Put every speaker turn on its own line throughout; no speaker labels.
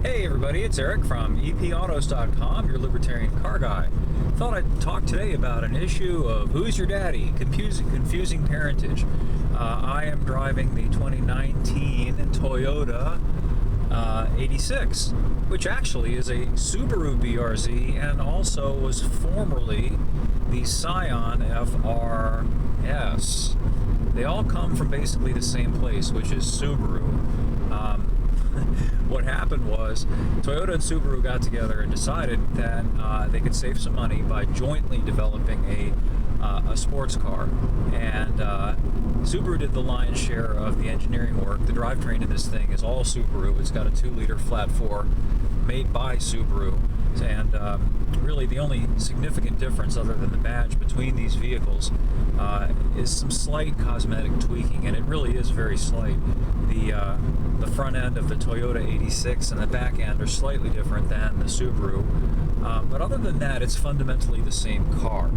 Hey everybody, it's Eric from EPAutos.com, your libertarian car guy. Thought I'd talk today about an issue of who's your daddy, confusing parentage. I am driving the 2019 Toyota 86, which actually is a Subaru BRZ and also was formerly the Scion FRS. They all come from basically the same place, which is Subaru. What happened was Toyota and Subaru got together and decided that they could save some money by jointly developing a sports car. And Subaru did the lion's share of the engineering work. The drivetrain in this thing is all Subaru. It's got a 2-liter flat 4 made by Subaru. And really the only significant difference other than the badge between these vehicles is some slight cosmetic tweaking, and it really is very slight. The front end of the Toyota 86 and the back end are slightly different than the Subaru, but other than that, it's fundamentally the same car.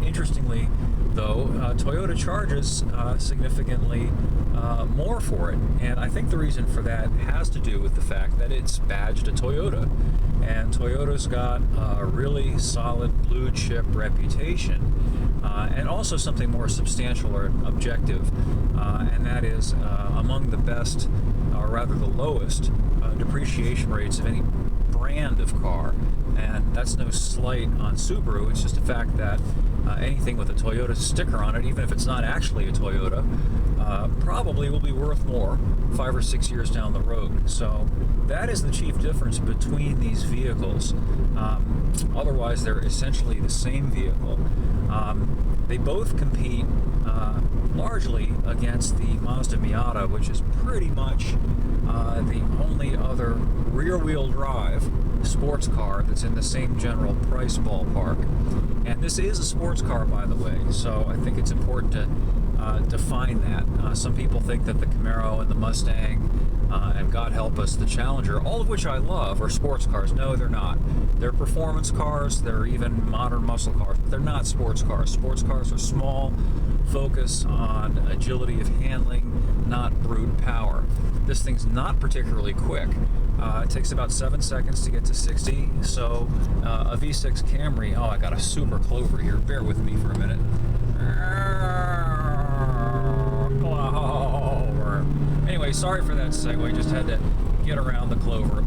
Interestingly, though, Toyota charges significantly more for it, and I think the reason for that has to do with the fact that it's badged a Toyota, and Toyota's got a really solid blue chip reputation, and also something more substantial or objective, and that is among the best, or rather the lowest, depreciation rates of any brand of car. And that's no slight on Subaru, it's just a fact that anything with a Toyota sticker on it, even if it's not actually a Toyota, probably will be worth more 5 or 6 years down the road. So that is the chief difference between these vehicles. Otherwise, they're essentially the same vehicle. They both compete largely against the Mazda Miata, which is pretty much the only other rear-wheel drive sports car that's in the same general price ballpark. And this is a sports car, by the way, so I think it's important to define that. Some people think that the Camaro and the Mustang, and God help us, the Challenger, all of which I love, are sports cars. No, they're not. They're performance cars, they're even modern muscle cars, but they're not sports cars. Sports cars are small, focus on agility of handling, not brute power. This thing's not particularly quick. It takes about 7 seconds to get to 60, so a V6 Camry, oh, I got a super Clover here, bear with me for a minute. Clover. Anyway, sorry for that segue, just had to get around the Clover.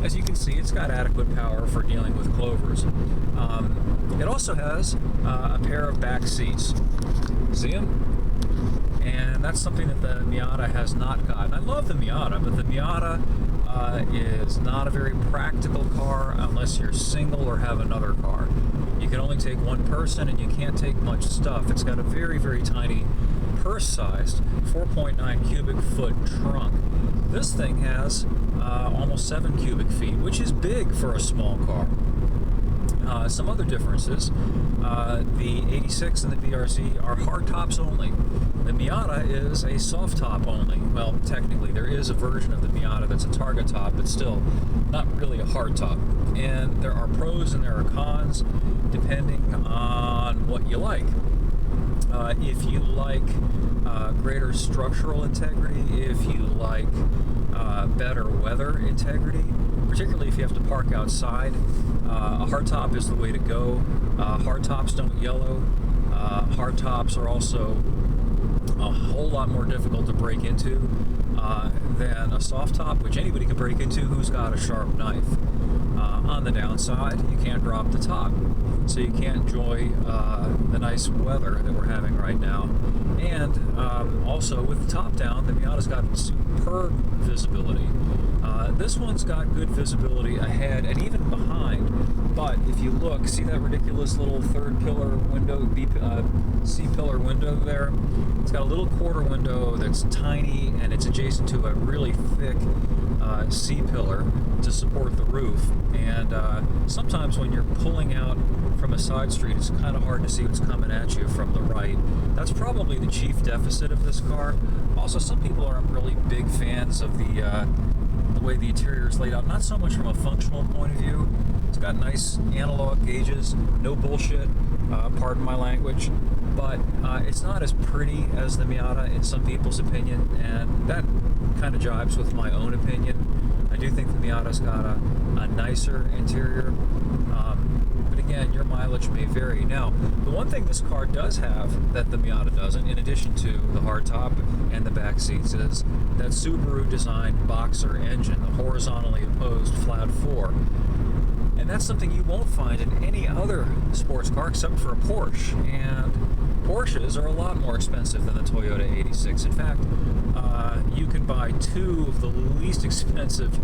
As you can see, it's got adequate power for dealing with Clovers. It also has a pair of back seats. See them? And that's something that the Miata has not got. And I love the Miata, but the Miata is not a very practical car unless you're single or have another car. You can only take one person and you can't take much stuff. It's got a very, very tiny purse-sized 4.9 cubic foot trunk. This thing has almost 7 cubic feet, which is big for a small car. Some other differences, the 86 and the BRZ are hard tops only. The Miata is a soft top only. Well, technically there is a version of the Miata that's a target top, but still not really a hard top. And there are pros and there are cons depending on what you like. If you like greater structural integrity, if you like better weather integrity, particularly if you have to park outside, a hardtop is the way to go. Hardtops don't yellow. Hardtops are also a whole lot more difficult to break into than a soft top, which anybody can break into who's got a sharp knife. On the downside, you can't drop the top, so you can't enjoy the nice weather that we're having right now. And also, with the top down, the Miata's got superb visibility. This one's got good visibility ahead and even behind, but if you look, see that ridiculous little third pillar window, C-pillar window there? It's got a little quarter window that's tiny, and it's adjacent to a really thick C-pillar to support the roof. And sometimes when you're pulling out from a side street, it's kind of hard to see what's coming at you from the right. That's probably the chief deficit of this car. Also, some people aren't really big fans of the way the interior is laid out. Not so much from a functional point of view. It's got nice analog gauges, no bullshit, pardon my language, but it's not as pretty as the Miata in some people's opinion, and that kind of jives with my own opinion. I do think the Miata's got a nicer interior. But again, your mileage may vary. Now, the one thing this car does have that the Miata doesn't, in addition to the hardtop and the back seats, is that Subaru-designed Boxer engine, the horizontally opposed flat 4. And that's something you won't find in any other sports car except for a Porsche. And Porsches are a lot more expensive than the Toyota 86. In fact, you can buy two of the least expensive,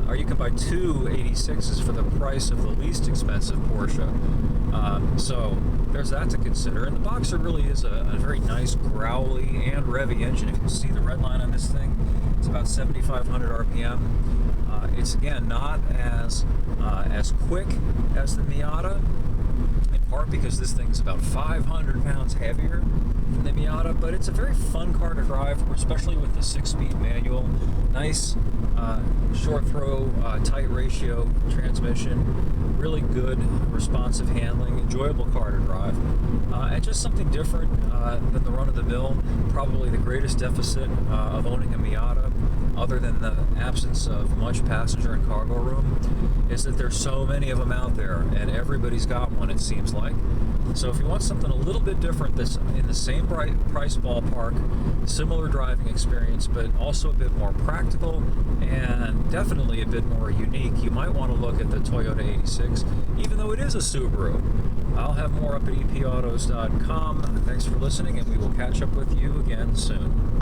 or you can buy two 86s for the price of the least expensive Porsche. So there's that to consider. And the Boxer really is a very nice, growly and revvy engine. If you can see the red line on this thing, it's about 7,500 RPM. It's again not as quick as the Miata, in part because this thing's about 500 pounds heavier than the Miata, but it's a very fun car to drive, especially with the 6-speed manual. Nice short throw, tight ratio transmission, really good responsive handling, enjoyable car to drive, and just something different than the run-of-the-mill. Probably the greatest deficit of owning a Miata, other than the absence of much passenger and cargo room, is that there's so many of them out there, and everybody's got one, it seems like. So if you want something a little bit different that's in the same price ballpark, similar driving experience, but also a bit more practical and definitely a bit more unique, you might want to look at the Toyota 86, even though it is a Subaru. I'll have more up at epautos.com. Thanks for listening, and we will catch up with you again soon.